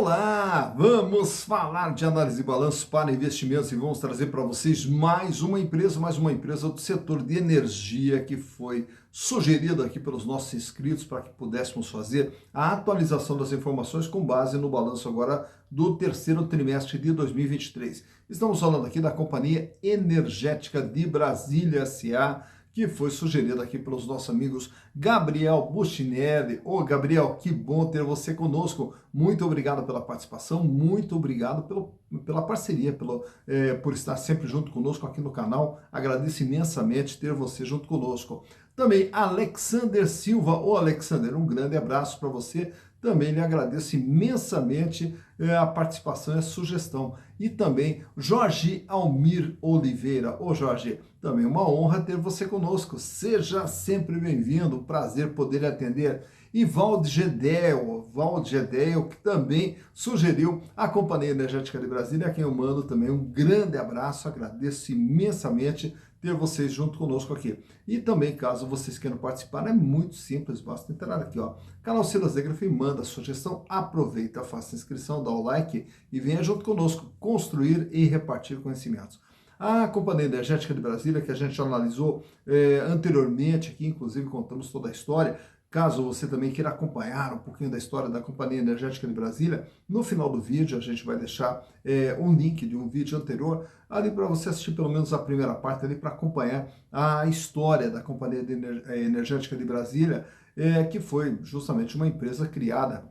Olá, vamos falar de análise de balanço para investimentos e vamos trazer para vocês mais uma empresa do setor de energia que foi sugerida aqui pelos nossos inscritos para que pudéssemos fazer a atualização das informações com base no balanço agora do terceiro trimestre de 2023. Estamos falando aqui da Companhia Energética de Brasília S.A., que foi sugerido aqui pelos nossos amigos Gabriel Bustinelli. Ô Gabriel, que bom ter você conosco. Muito obrigado pela participação, muito obrigado pela parceria, por estar sempre junto conosco aqui no canal. Agradeço imensamente ter você junto conosco. Também Alexander Silva. Ô Alexander, um grande abraço para você. Também lhe agradeço imensamente a participação e a sugestão. E também Jorge Almir Oliveira. Ô Jorge, também uma honra ter você conosco. Seja sempre bem-vindo, prazer poder lhe atender. E Valde Gedel, que também sugeriu a Companhia Energética de Brasília, a quem eu mando também um grande abraço, agradeço imensamente ter vocês junto conosco aqui. E também, caso vocês queiram participar, é muito simples, basta entrar aqui, ó, canal Silas Negrafim, manda a sugestão, aproveita, faça a inscrição, dá o like e venha junto conosco construir e repartir conhecimentos. A Companhia Energética de Brasília, que a gente analisou anteriormente aqui, inclusive contamos toda a história. Caso você também queira acompanhar um pouquinho da história da Companhia Energética de Brasília, no final do vídeo a gente vai deixar um link de um vídeo anterior ali para você assistir pelo menos a primeira parte ali para acompanhar a história da Companhia Energética de Brasília, que foi justamente uma empresa criada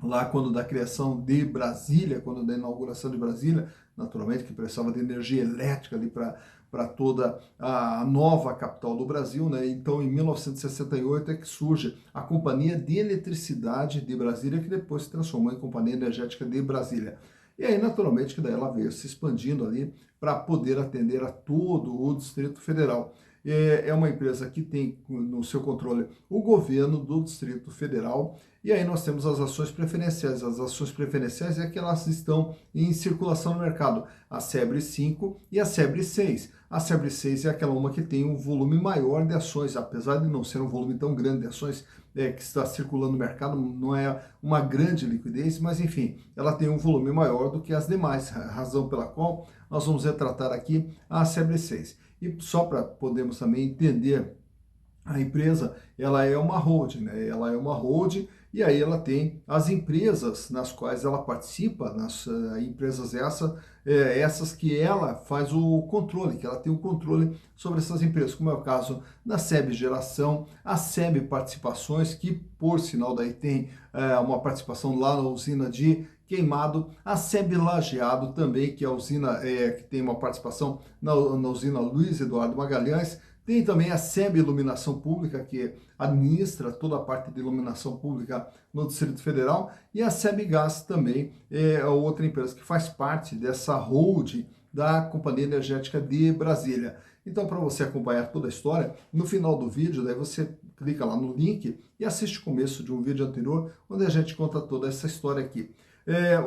lá quando da criação de Brasília, quando da inauguração de Brasília, naturalmente que precisava de energia elétrica ali para toda a nova capital do Brasil, né? Então, em 1968 é que surge a Companhia de Eletricidade de Brasília, que depois se transformou em Companhia Energética de Brasília. E aí, naturalmente, que daí ela veio se expandindo ali para poder atender a todo o Distrito Federal. É uma empresa que tem no seu controle o governo do Distrito Federal. E aí nós temos as ações preferenciais. As ações preferenciais é que elas estão em circulação no mercado. A SEBRE 5 e a SEBRE 6. A SEBRE 6 é aquela uma que tem um volume maior de ações, apesar de não ser um volume tão grande de ações que está circulando no mercado, não é uma grande liquidez, mas enfim, ela tem um volume maior do que as demais, razão pela qual nós vamos retratar aqui a SEBRE 6. E só para podermos também entender, a empresa, ela é uma holding, né? Ela é uma holding e aí ela tem as empresas nas quais ela participa, nas empresas essas que ela faz o controle, que ela tem o controle sobre essas empresas, como é o caso da SEB Geração, a SEB Participações, que por sinal daí tem uma participação lá na usina de Queimado, a SEB Lajeado também, que é a usina que tem uma participação na usina Luiz Eduardo Magalhães. Tem também a SEB Iluminação Pública, que administra toda a parte de iluminação pública no Distrito Federal, e a SEB Gás também é outra empresa que faz parte dessa holding da Companhia Energética de Brasília. Então, para você acompanhar toda a história, no final do vídeo, daí você clica lá no link e assiste o começo de um vídeo anterior, onde a gente conta toda essa história aqui.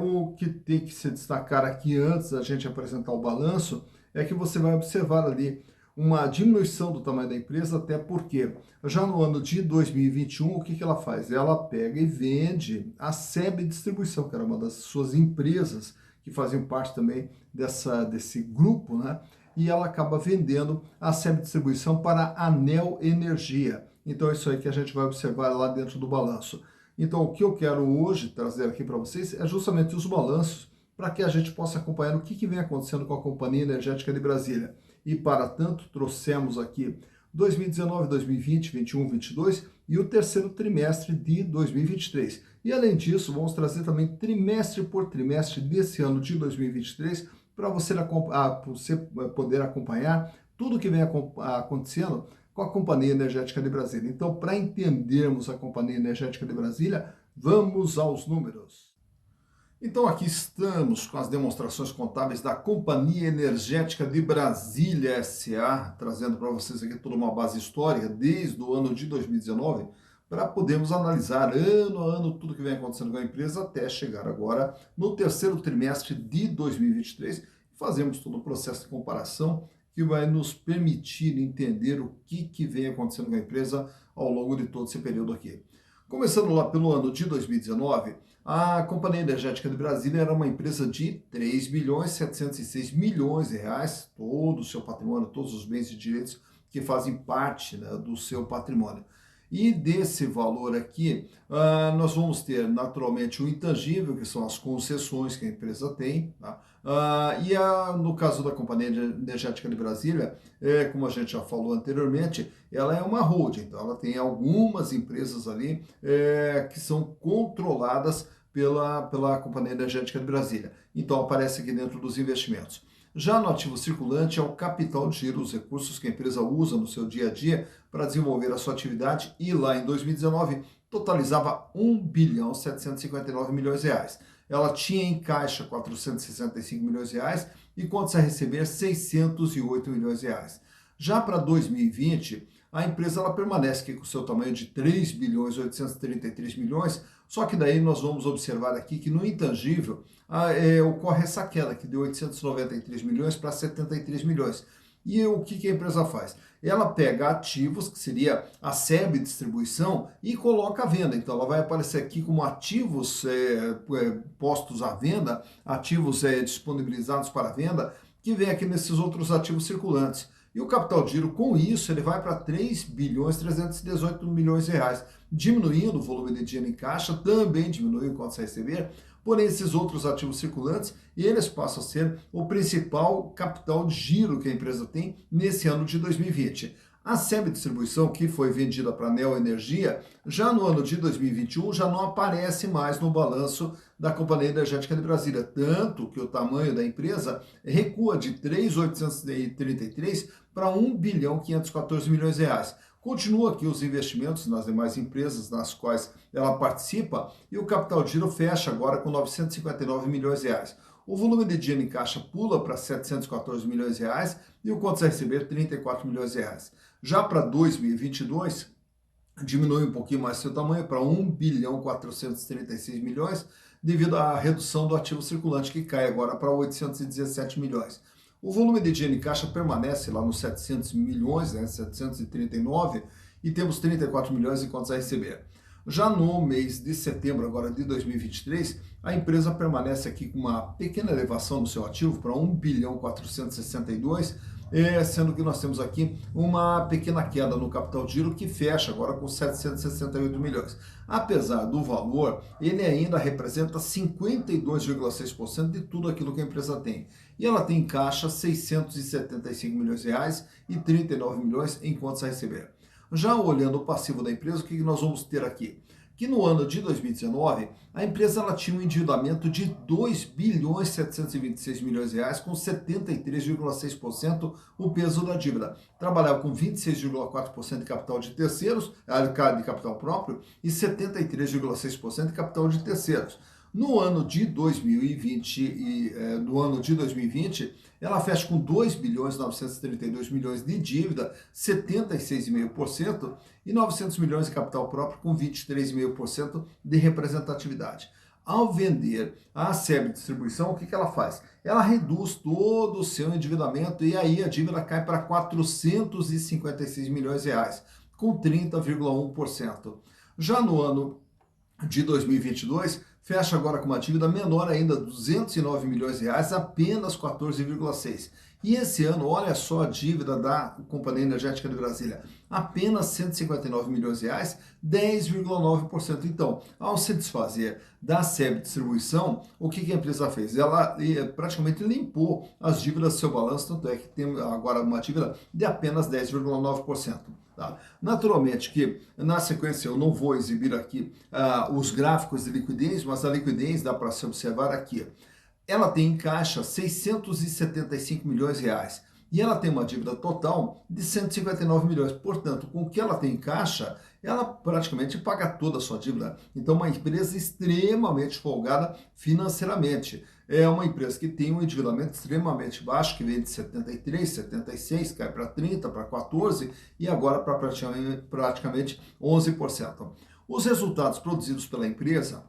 O que tem que se destacar aqui antes da gente apresentar o balanço é que você vai observar ali uma diminuição do tamanho da empresa, até porque já no ano de 2021, o que ela faz? Ela pega e vende a SEB Distribuição, que era uma das suas empresas que faziam parte também desse grupo, né? E ela acaba vendendo a SEB Distribuição para a Neo Energia. Então é isso aí que a gente vai observar lá dentro do balanço. Então o que eu quero hoje trazer aqui para vocês é justamente os balanços para que a gente possa acompanhar o que vem acontecendo com a Companhia Energética de Brasília. E para tanto, trouxemos aqui 2019, 2020, 21, 22 e o terceiro trimestre de 2023. E além disso, vamos trazer também trimestre por trimestre desse ano de 2023 para você poder acompanhar tudo que vem acontecendo com a Companhia Energética de Brasília. Então, para entendermos a Companhia Energética de Brasília, vamos aos números. Então aqui estamos com as demonstrações contábeis da Companhia Energética de Brasília S.A., trazendo para vocês aqui toda uma base histórica desde o ano de 2019, para podermos analisar ano a ano tudo que vem acontecendo com a empresa até chegar agora no terceiro trimestre de 2023 e fazemos todo o processo de comparação que vai nos permitir entender o que vem acontecendo com a empresa ao longo de todo esse período aqui. Começando lá pelo ano de 2019, A Companhia Energética de Brasília era uma empresa de 3 bilhões 706 milhões de reais, todo o seu patrimônio, todos os bens e direitos que fazem parte, né, do seu patrimônio. E desse valor aqui, nós vamos ter naturalmente o intangível, que são as concessões que a empresa tem, tá? No caso da Companhia Energética de Brasília, como a gente já falou anteriormente, ela é uma holding, então ela tem algumas empresas ali que são controladas pela Companhia Energética de Brasília. Então aparece aqui dentro dos investimentos. Já no ativo circulante é o capital de giro, os recursos que a empresa usa no seu dia a dia para desenvolver a sua atividade e lá em 2019 totalizava 1 bilhão 759 milhões de reais. Ela tinha em caixa 465 milhões de reais e contas a receber 608 milhões de reais. Já para 2020, a empresa ela permanece aqui com o seu tamanho de 3 bilhões 833 milhões, só que daí nós vamos observar aqui que no intangível ocorre essa queda que de 893 milhões para 73 milhões. E o que a empresa faz? Ela pega ativos, que seria a SEB Distribuição, e coloca à venda. Então ela vai aparecer aqui como ativos postos à venda, ativos disponibilizados para venda, que vem aqui nesses outros ativos circulantes. E o capital de giro, com isso, ele vai para 3 bilhões 318 milhões de reais, diminuindo o volume de dinheiro em caixa, também diminui o contas a receber, porém esses outros ativos circulantes, eles passam a ser o principal capital de giro que a empresa tem nesse ano de 2020. A SEB Distribuição, que foi vendida para a Neo Energia, já no ano de 2021 já não aparece mais no balanço da Companhia Energética de Brasília, tanto que o tamanho da empresa recua de 3.833 para 1 bilhão 514 milhões de reais. Continua aqui os investimentos nas demais empresas nas quais ela participa e o capital de giro fecha agora com 959 milhões de reais. O volume de dinheiro em caixa pula para 714 milhões de reais e o contas a receber 34 milhões de reais. Já para 2022, diminui um pouquinho mais seu tamanho para 1 bilhão 436 milhões devido à redução do ativo circulante que cai agora para 817 milhões. O volume de dinheiro em caixa permanece lá nos 700 milhões, 739, e temos 34 milhões em contas a receber. Já no mês de setembro agora de 2023, a empresa permanece aqui com uma pequena elevação no seu ativo para 1 bilhão 462, sendo que nós temos aqui uma pequena queda no capital de giro que fecha agora com 768 milhões. Apesar do valor, ele ainda representa 52,6% de tudo aquilo que a empresa tem. E ela tem em caixa 675 milhões de reais e 39 milhões em contas a receber. Já olhando o passivo da empresa, o que nós vamos ter aqui? Que no ano de 2019, a empresa ela tinha um endividamento de 2 bilhões 726 milhões de reais, com 73,6% o peso da dívida. Trabalhava com 26,4% de capital de terceiros, de capital próprio, e 73,6% de capital de terceiros. No ano de 2020, ela fecha com 2 bilhões 932 milhões de dívida, 76,5%, e 900 milhões de capital próprio com 23,5% de representatividade. Ao vender a SEB Distribuição, o que ela faz? Ela reduz todo o seu endividamento e aí a dívida cai para 456 milhões de reais, com 30,1%. Já no ano de 2022, fecha agora com uma dívida menor ainda, 209 milhões de reais, apenas 14,6%. E esse ano, olha só a dívida da Companhia Energética de Brasília, apenas 159 milhões de reais, 10,9%. Então, ao se desfazer da SEB Distribuição, o que a empresa fez? Ela praticamente limpou as dívidas do seu balanço, tanto é que tem agora uma dívida de apenas 10,9%. Tá? Naturalmente que na sequência eu não vou exibir aqui os gráficos de liquidez, mas a liquidez dá para se observar aqui. Ela tem em caixa 675 milhões de reais e ela tem uma dívida total de 159 milhões. Portanto, com o que ela tem em caixa, ela praticamente paga toda a sua dívida. Então, uma empresa extremamente folgada financeiramente. É uma empresa que tem um endividamento extremamente baixo, que vem de 73, 76, cai para 30, para 14 e agora para praticamente 11%. Os resultados produzidos pela empresa,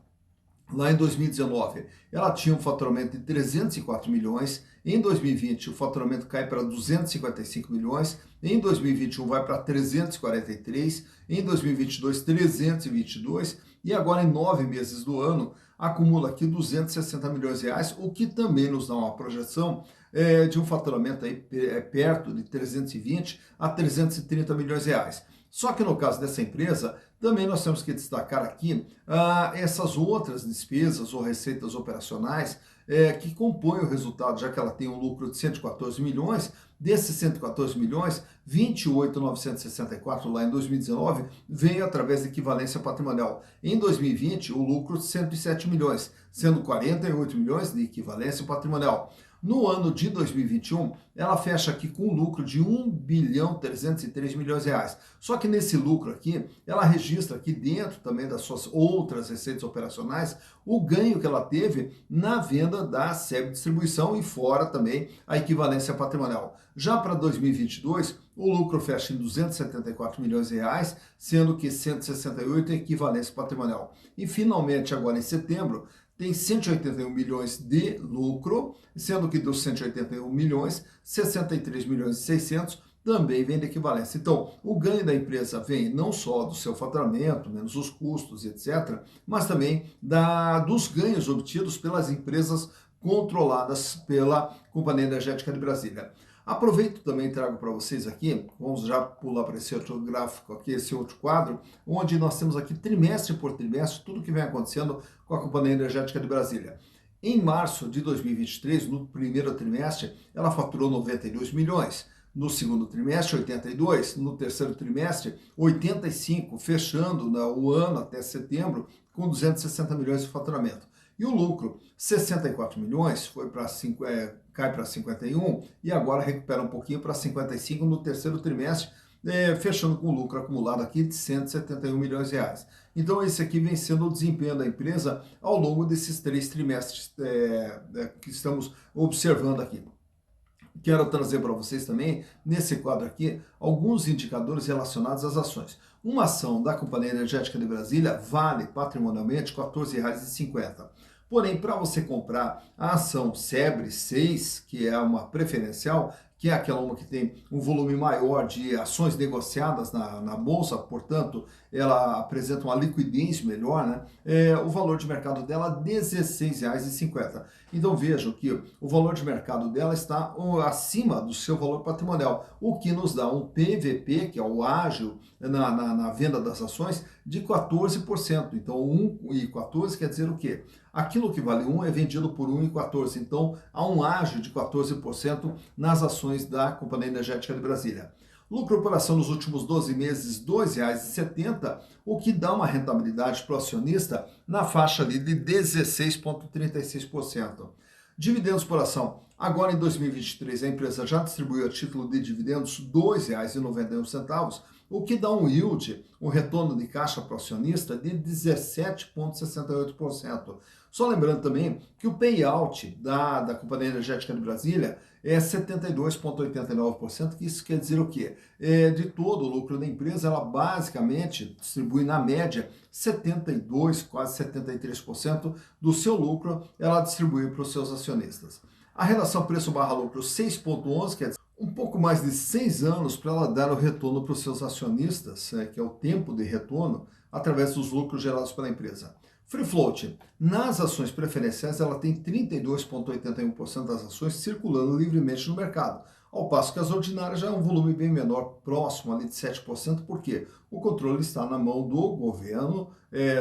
lá em 2019, ela tinha um faturamento de 304 milhões, em 2020 o faturamento cai para 255 milhões, em 2021 vai para 343, em 2022 322 e agora em 9 meses do ano acumula aqui 260 milhões de reais, o que também nos dá uma projeção de um faturamento aí perto de 320 a 330 milhões de reais. Só que no caso dessa empresa, também nós temos que destacar aqui essas outras despesas ou receitas operacionais que compõem o resultado, já que ela tem um lucro de 114 milhões, desses 114 milhões, 28.964 lá em 2019 veio através de equivalência patrimonial. Em 2020, o lucro de 107 milhões, sendo 48 milhões de equivalência patrimonial. No ano de 2021, ela fecha aqui com um lucro de 1.303 bilhões de reais. Só que nesse lucro aqui, ela registra aqui dentro também das suas outras receitas operacionais, o ganho que ela teve na venda da SEB Distribuição e fora também a equivalência patrimonial. Já para 2022, o lucro fecha em 274 milhões de reais, sendo que 168 é equivalência patrimonial. E finalmente, agora em setembro, tem 181 milhões de lucro, sendo que dos 181 milhões, 63 milhões e 600 também vem de equivalência. Então, o ganho da empresa vem não só do seu faturamento, menos os custos, etc., mas também dos ganhos obtidos pelas empresas controladas pela Companhia Energética de Brasília. Aproveito também e trago para vocês aqui, vamos já pular para esse outro gráfico aqui, esse outro quadro, onde nós temos aqui trimestre por trimestre, tudo que vem acontecendo com a Companhia Energética de Brasília. Em março de 2023, no primeiro trimestre, ela faturou 92 milhões. No segundo trimestre, 82. No terceiro trimestre, 85, fechando o ano até setembro com 260 milhões de faturamento. E o lucro, 64 milhões, foi para cai para 51 e agora recupera um pouquinho para 55 no terceiro trimestre, fechando com lucro acumulado aqui de 171 milhões de reais. Então esse aqui vem sendo o desempenho da empresa ao longo desses 3 trimestres que estamos observando aqui. Quero trazer para vocês também, nesse quadro aqui, alguns indicadores relacionados às ações. Uma ação da Companhia Energética de Brasília vale patrimonialmente R$ 14,50. Porém, para você comprar a ação SEBRE 6, que é uma preferencial, que é aquela uma que tem um volume maior de ações negociadas na bolsa, portanto, ela apresenta uma liquidez melhor, né? O valor de mercado dela é R$ 16,50. Então vejam que o valor de mercado dela está acima do seu valor patrimonial, o que nos dá um PVP, que é o ágio na venda das ações, de 14%. Então 1,14 quer dizer o quê? Aquilo que vale 1 é vendido por 1,14. Então há um ágio de 14% nas ações da Companhia Energética de Brasília. Lucro por ação nos últimos 12 meses, R$ 2,70, o que dá uma rentabilidade para o acionista na faixa ali de 16,36%. Dividendos por ação. Agora em 2023 a empresa já distribuiu a título de dividendos R$ 2,91, o que dá um yield, um retorno de caixa para o acionista de 17,68%. Só lembrando também que o payout da Companhia Energética de Brasília é 72,89%, que isso quer dizer o quê? De todo o lucro da empresa, ela basicamente distribui na média 72, quase 73% do seu lucro, ela distribui para os seus acionistas. A relação preço/lucro 6,11, quer dizer, um pouco mais de 6 anos para ela dar o retorno para os seus acionistas, que é o tempo de retorno, através dos lucros gerados pela empresa. Free float. Nas ações preferenciais, ela tem 32,81% das ações circulando livremente no mercado, ao passo que as ordinárias já é um volume bem menor, próximo ali de 7%, porque o controle está na mão do governo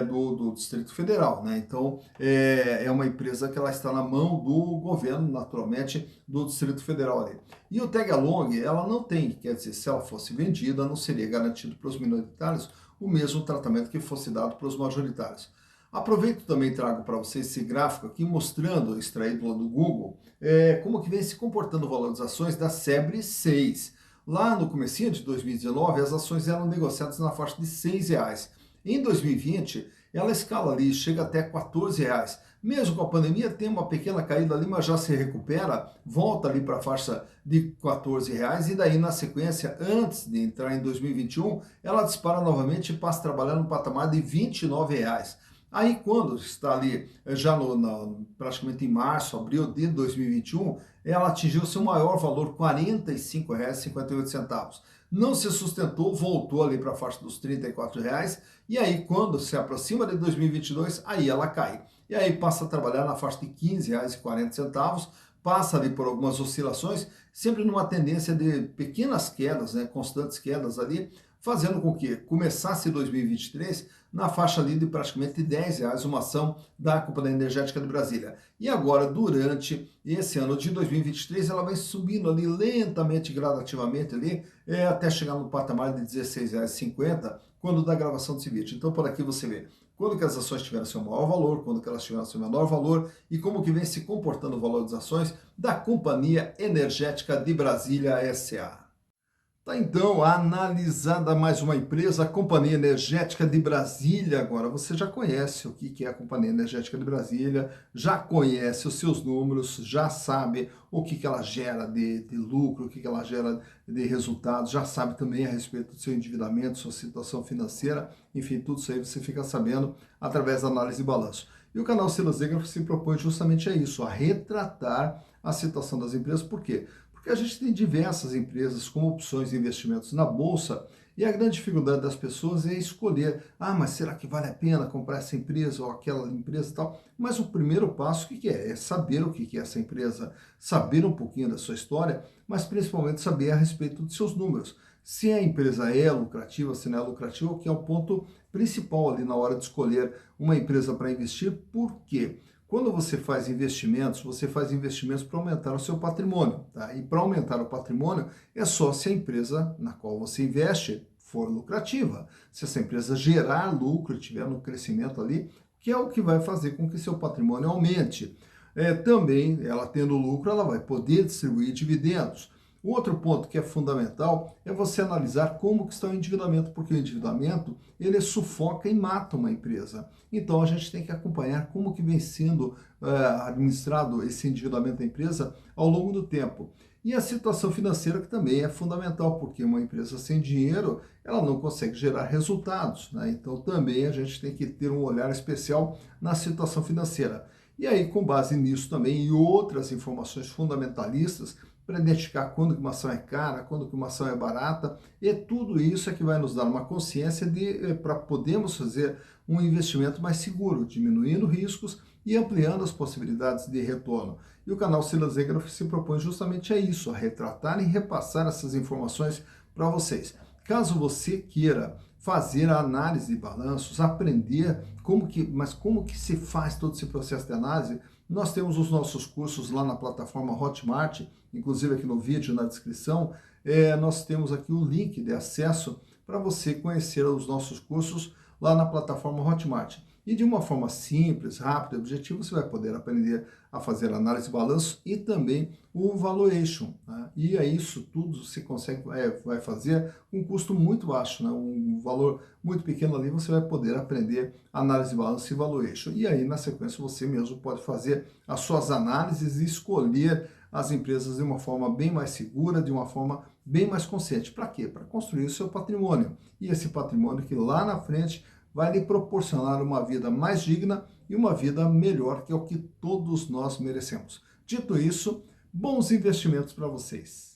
do Distrito Federal, né? Então, é uma empresa que ela está na mão do governo, naturalmente, do Distrito Federal ali. E o tag along, ela não tem, quer dizer, se ela fosse vendida, não seria garantido para os minoritários o mesmo tratamento que fosse dado para os majoritários. Aproveito também e trago para vocês esse gráfico aqui mostrando, extraído lá do Google, como que vem se comportando o valor das ações da SEBRE 6. Lá no comecinho de 2019, as ações eram negociadas na faixa de R$ 6. Em 2020, ela escala ali, chega até R$ 14. Mesmo com a pandemia, tem uma pequena caída ali, mas já se recupera, volta ali para a faixa de R$ 14, e daí na sequência, antes de entrar em 2021, ela dispara novamente e passa a trabalhar no patamar de R$ 29. Aí quando está ali já praticamente em março, abril de 2021, ela atingiu seu maior valor, R$ 45,58. Não se sustentou, voltou ali para a faixa dos R$ 34, e aí quando se aproxima de 2022, aí ela cai. E aí passa a trabalhar na faixa de R$ 15,40, passa ali por algumas oscilações, sempre numa tendência de pequenas quedas, né, constantes quedas ali, fazendo com que começasse 2023 na faixa ali de praticamente R$ 10 uma ação da Companhia Energética de Brasília. E agora, durante esse ano de 2023, ela vai subindo ali lentamente, gradativamente ali, até chegar no patamar de R$ 16,50, quando da gravação desse vídeo. Então, por aqui você vê quando que as ações tiveram seu maior valor, quando que elas tiveram seu menor valor e como que vem se comportando o valor das ações da Companhia Energética de Brasília S.A. Tá então analisada mais uma empresa, a Companhia Energética de Brasília. Agora você já conhece o que é a Companhia Energética de Brasília, já conhece os seus números, já sabe o que ela gera de lucro, o que ela gera de resultados, já sabe também a respeito do seu endividamento, sua situação financeira, enfim, tudo isso aí você fica sabendo através da análise de balanço. E o canal Silas Zegger se propõe justamente a isso, a retratar a situação das empresas. Por quê? Porque a gente tem diversas empresas com opções de investimentos na bolsa e a grande dificuldade das pessoas é escolher, mas será que vale a pena comprar essa empresa ou aquela empresa e tal? Mas o primeiro passo, o que é? É saber o que é essa empresa, saber um pouquinho da sua história, mas principalmente saber a respeito dos seus números. Se a empresa é lucrativa, se não é lucrativa, o que é o ponto principal ali na hora de escolher uma empresa para investir. Por quê? Quando você faz investimentos para aumentar o seu patrimônio, tá? E para aumentar o patrimônio é só se a empresa na qual você investe for lucrativa. Se essa empresa gerar lucro, tiver no crescimento ali, que é o que vai fazer com que seu patrimônio aumente. Também, ela tendo lucro, ela vai poder distribuir dividendos. O outro ponto que é fundamental é você analisar como que está o endividamento, porque o endividamento ele sufoca e mata uma empresa. Então a gente tem que acompanhar como que vem sendo administrado esse endividamento da empresa ao longo do tempo. E a situação financeira que também é fundamental, porque uma empresa sem dinheiro ela não consegue gerar resultados, né? Então também a gente tem que ter um olhar especial na situação financeira. E aí, com base nisso também e outras informações fundamentalistas, para identificar quando que uma ação é cara, quando que uma ação é barata, e tudo isso é que vai nos dar uma consciência para podermos fazer um investimento mais seguro, diminuindo riscos e ampliando as possibilidades de retorno. E o canal Silas Zegger se propõe justamente a isso, a retratar e repassar essas informações para vocês. Caso você queira fazer a análise de balanços, aprender como que se faz todo esse processo de análise, nós temos os nossos cursos lá na plataforma Hotmart, inclusive aqui no vídeo, na descrição, nós temos aqui o link de acesso para você conhecer os nossos cursos lá na plataforma Hotmart. E de uma forma simples, rápida e objetiva, você vai poder aprender a fazer análise de balanço e também o valuation, né? E aí isso tudo você consegue, vai fazer com um custo muito baixo, né? Um valor muito pequeno ali, você vai poder aprender análise de balanço e valuation. E aí, na sequência, você mesmo pode fazer as suas análises e escolher as empresas de uma forma bem mais segura, de uma forma bem mais consciente. Para quê? Para construir o seu patrimônio. E esse patrimônio que lá na frente vai lhe proporcionar uma vida mais digna e uma vida melhor, que é o que todos nós merecemos. Dito isso, bons investimentos para vocês.